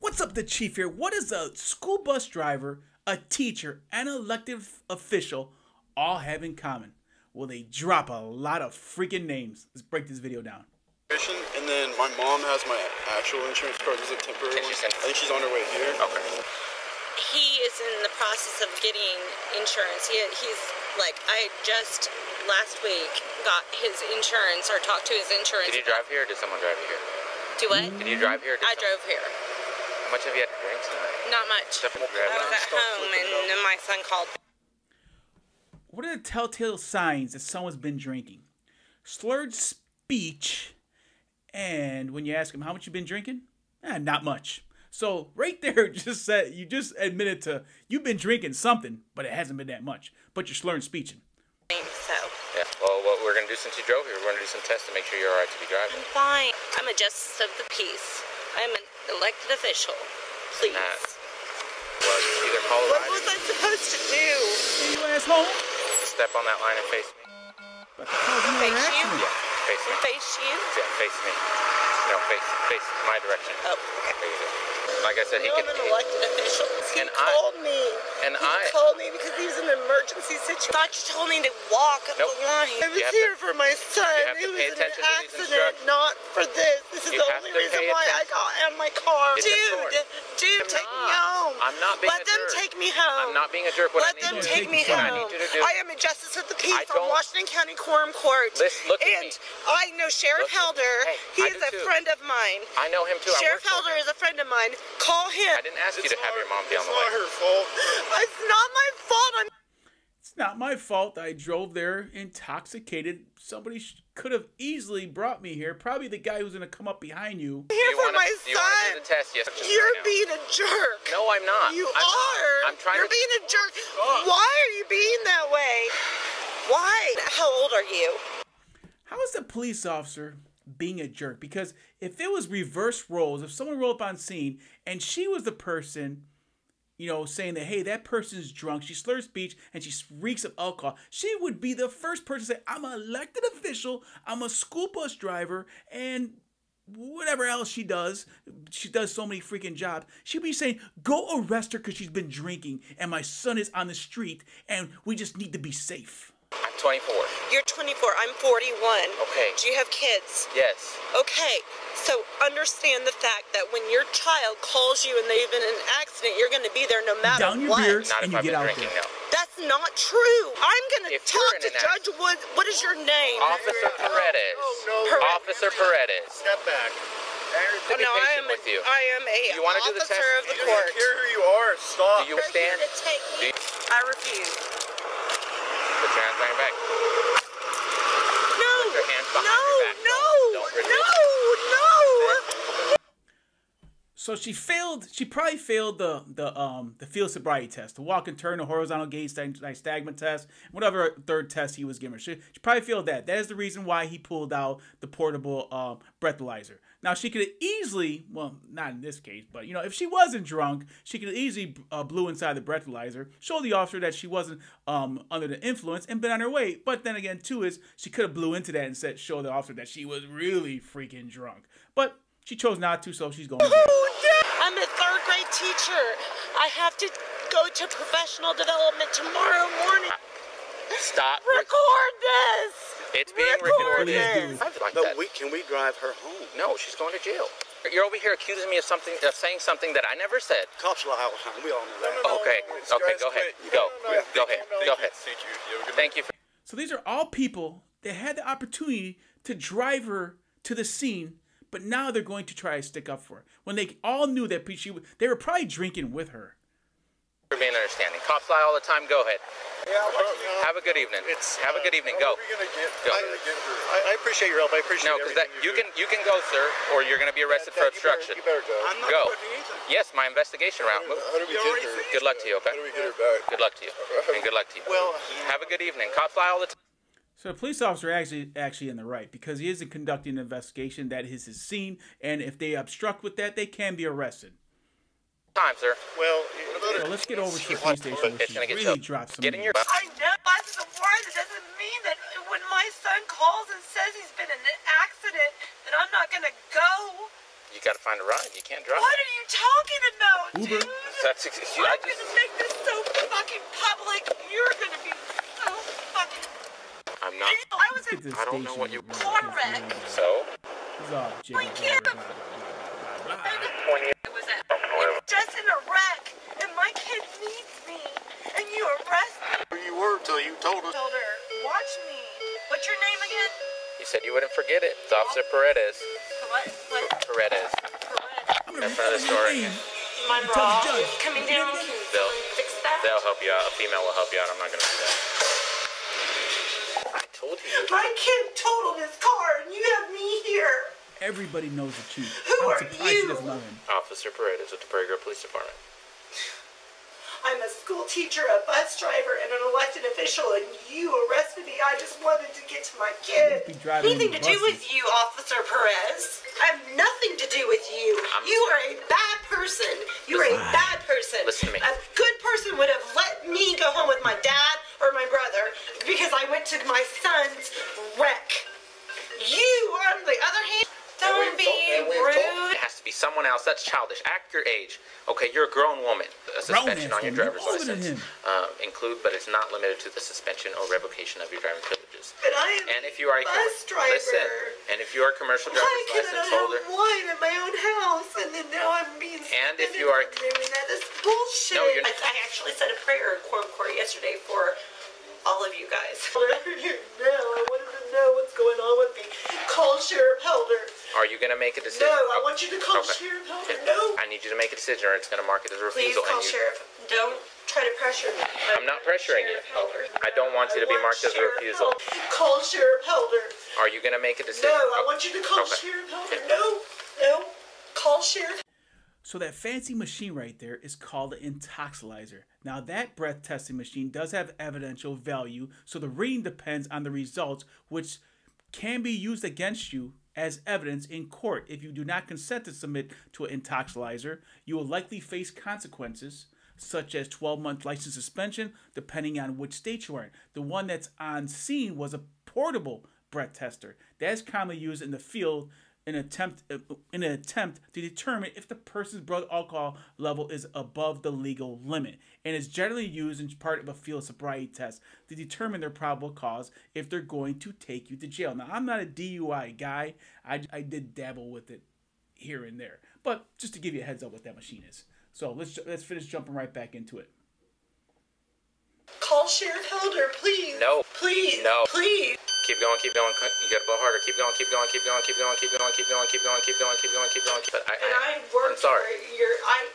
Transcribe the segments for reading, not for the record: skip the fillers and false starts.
What's up, the Chief here? What is a school bus driver, a teacher, and an elected official all have in common? Well, they drop a lot of freaking names. Let's break this video down. And then my mom has my actual insurance card. This is a temporary one. I think she's on her way here. Okay. He is in the process of getting insurance. He's like, I just last week got his insurance or talked to his insurance. Did you drive here or did someone drive you here? Do what? Did you drive here? I drove here. How much have you had to drink tonight? Not much. I was at home and then my son called. What are the telltale signs that someone's been drinking? Slurred speech, and when you ask them how much you've been drinking, not much. So right there, you just admitted to you've been drinking something, but it hasn't been that much. But you're slurring speeching. So. Yeah. Well, what we're gonna do since you drove here, we're gonna do some tests to make sure you're all right to be driving. I'm fine. I'm a justice of the peace. I'm an elected official. Please. Well, you either call a What was I supposed to do? Hey, you asshole! Step on that line and face me. Face you? Yeah, face me. Face you? Yeah, face me. No, face my direction. Oh, okay. There you go. Like I said, he I'm can. an elected official. He called me. He called me because he was in an emergency situation. I thought you told me to walk up the line. I was here for my son. He was in an accident, not for this. This is the only reason why I got in my car. Dude, take me home. I'm not being a jerk. Let them take me home. I'm not being a jerk. Let them take me home. What I need you to do. I am a justice of the peace from Washington County Quorum Court. Look at me. And I know Sheriff Helder. He is a friend of mine. I know him too. Sheriff Helder is a friend of mine. Call him. I didn't ask you to have your mom be on the way. It's not her fault. It's not my fault. It's not my fault I drove there intoxicated. Somebody could have easily brought me here. Probably the guy who's going to come up behind you. I'm here for my son. Do you want to do the test? Yes. You're being a jerk. No, I'm not. You are. I'm trying You're being a jerk. Why are you being that way? Why? How old are you? How is the police officer being a jerk? Because if it was reverse roles, if someone rolled up on scene and she was the person, you know, saying that, hey, that person's drunk, she slurs speech, and she reeks of alcohol, she would be the first person to say, I'm an elected official, I'm a school bus driver, and whatever else she does so many freaking jobs. She'd be saying, go arrest her because she's been drinking, and my son is on the street, and we just need to be safe. I'm 24. You're 24. I'm 41. Okay. Do you have kids? Yes. Okay. So understand the fact that when your child calls you and they've been in an accident, you're going to be there no matter Down your what. beer Not and if you I've get been out drinking, there. no. That's not true. I'm going to talk to Judge Woods. What is your name? Officer Paredes. Officer Paredes. Step back. To be patient with you. I am a You wanna do the officer test? of the I court. don't care who you are. Stop. Do you stand? I refuse. Put your hands behind your back. No. Put your hands behind No. your back. No. Don't resist. No. So she probably failed the field sobriety test, the walk and turn, the horizontal gaze nystagmus test, whatever third test he was giving her. She probably failed that. That is the reason why he pulled out the portable breathalyzer. Now, she could have easily, well, not in this case, but, you know, if she wasn't drunk, she could have easily blew inside the breathalyzer, show the officer that she wasn't under the influence, and been on her way. But then again, too, is she could have blew into that and show the officer that she was really freaking drunk. But she chose not to, so she's going to jail. I'm a third grade teacher. I have to go to professional development tomorrow morning. Stop. Record this. It's being recorded. This. Like But that. can we drive her home? No, she's going to jail. You're over here accusing me of saying something that I never said. Cops lie all the time. We all know that. Okay. Okay. Go ahead. Go ahead. Go ahead. Thank you. So these are all people that had the opportunity to drive her to the scene, but now they're going to try to stick up for her. When they all knew that they were probably drinking with her. For being understanding. Cops lie all the time. Go ahead. Yeah, Have a good evening. Have a good evening. Go. Go. I appreciate your help. I appreciate No, because you can go, sir, or you're going to be arrested for obstruction. You better go. I'm not Go. putting anything. Yes, my investigation route. Move. How do we get her? Good luck to you. Okay. How do we get her back? Good luck to you. And good luck to you. Well, have a good evening. Cops lie all the time. So the police officer actually in the right, because he isn't conducting an investigation. That is his scene, and if they obstruct with that, they can be arrested. Time, sir. well, So let's get over to the police station where she really dropped some. Get in your. I know glasses of wine. That doesn't mean that when my son calls and says he's been in an accident, that I'm not going to go You gotta find a ride. You can't drive. What are you talking about, Uber. dude? That's I'm gonna make this so fucking public. You're gonna be so fucking. I'm not. I was Get in this I don't know what station you- car wreck. So? He's all jiggy, kid. blah, blah, blah, blah, blah, blah. 20. I was just in a wreck, and my kid needs me, and you arrest me. Where you were till you told us. Told her, watch me. What's your name again? You said you wouldn't forget it. It's Officer Paredes. What? Paredes. I'm gonna That's not a record your story. name. My Tell the bra judge. is coming down. They'll, Fix that. they'll help you out. A female will help you out. I'm not gonna do that. I told you. My kid totaled his car, and you have me here. Everybody knows the chief. Who I'm are surprised you? she doesn't know him. Officer Paredes with the Prairie Grove Police Department. I'm a school teacher, a bus driver, and an elected official, and you arrested me. I just wanted to get to my kid. Be driving Nothing to do buses. with you, Officer Perez. I have nothing to do with you. You are a bad person. You are a bad person. Listen to me. A good person would have let me go home with my dad or my brother because I went to my son's wreck. You, on the other hand, don't be rude. It has to be someone else. That's childish. Act your age. Okay, you're a grown woman. A suspension on your driver's You're older than license but it's not limited to the suspension or revocation of your driving privileges. But I am And if you are a bus driver. listen, and if you are a commercial Why driver's couldn't I license have holder, wine at my own house, and then now I'm being And if suspended you are- for doing that? That's bullshit. No, you're- I actually said a prayer in quorum court yesterday for all of you guys. Now I wanted to know what's going on with me. Call Sheriff Helder. are you going to make a decision? No, I want you to call Okay. Sheriff Helder. No. I need you to make a decision, or it's going to mark it as a Please refusal. call and you, Sheriff. Don't try to pressure me. I'm not pressuring you. Sheriff Helder. I don't want you to be I want marked as a Sheriff refusal. Helder. Call Sheriff Helder. Are you going to make a decision? No, I want you to call Okay. Sheriff Helder. No. Call Sheriff. So that fancy machine right there is called an intoxilizer. Now that breath testing machine does have evidential value, so the reading depends on the results, which can be used against you as evidence in court. If you do not consent to submit to an intoxilizer, you will likely face consequences such as 12-month license suspension, depending on which state you are in. The one that's on scene was a portable breath tester that is commonly used in the field in an attempt to determine if the person's blood alcohol level is above the legal limit, and is generally used in part of a field sobriety test to determine their probable cause if they're going to take you to jail. Now, I'm not a DUI guy. I did dabble with it here and there, but just to give you a heads up what that machine is. So let's finish jumping right back into it. Call Sheriff Helder, please. No. Please. No. Please. Keep going. You gotta blow harder. Keep going. Keep going. Keep going. Keep going. Keep going. Keep going. Keep going. Keep going. Keep going. Keep going. But I I'm worked sorry. I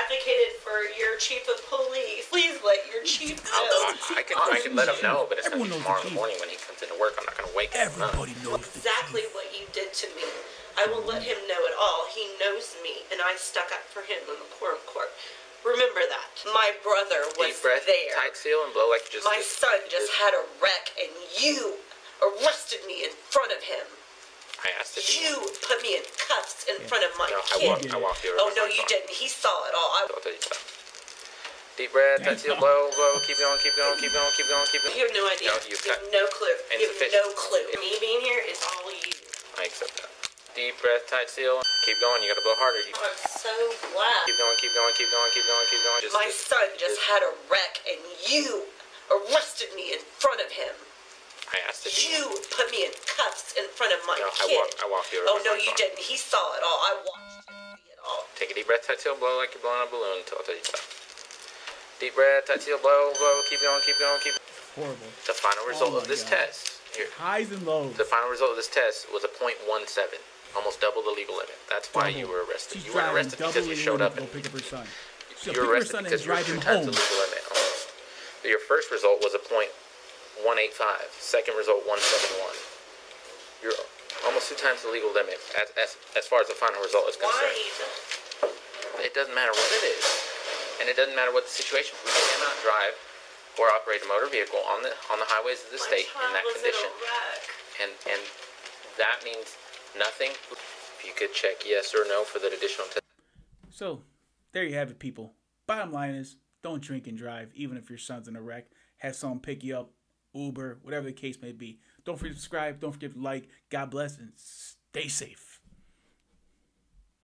advocated for your chief of police. Please let your chief know. I can let him know, but it's Everyone gonna be knows tomorrow the in the morning when he comes into work. I'm not gonna wake him up. Everybody knows the Exactly what you did to me. I will let him know it all. He knows me, and I stuck up for him in the quorum court. Remember that. My brother was Deep breath, there. tight seal, and blow like you just My did. son just had a wreck, and you arrested me in front of him. I asked if You put me in cuffs in front of my No, kid. I walked you Oh, over no, my you phone. didn't. He saw it all. I'll tell you something. Deep breath, tight seal, blow. Keep going. Keep going. Keep going. Keep going. Keep going. You have no idea. No, you have no clue. You have Insufficient. no clue. Me being here is all you. I accept that. Deep breath, tight seal. Keep going. You gotta blow harder. I'm so glad. Keep going. Keep going. Keep going. Keep going. Keep going. My son just had a wreck, and you arrested me in front of him. I asked if You put me in cuffs in front of my No, kid. I walked you over Oh, my no, you phone. didn't. He saw it all. I watched him see it all. Take a deep breath, tight seal, blow like you're blowing a balloon until I tell you to stop. Deep breath, tight seal, blow. Keep going. Keep going. Keep. Horrible. The final result my of this God. test. Here. Highs and lows. The final result of this test was a .17, almost double the legal limit. That's why you were arrested. She's You weren't driving arrested double because you the showed limit up to and go pick up her son. She'll you pick were up her arrested son and because you were drive 2 him times home. the legal limit. Almost. Your first result was a .185. Second result 171. You're almost 2 times the legal limit as far as the final result is concerned. Why? It doesn't matter what it is, and it doesn't matter what the situation. We cannot drive or operate a motor vehicle on the highways of the state in that condition, and that means nothing. If you could check yes or no for that additional test. So, there you have it, people. Bottom line is, don't drink and drive, even if your son's in a wreck. Have someone pick you up, Uber, whatever the case may be. Don't forget to subscribe. Don't forget to like. God bless and stay safe.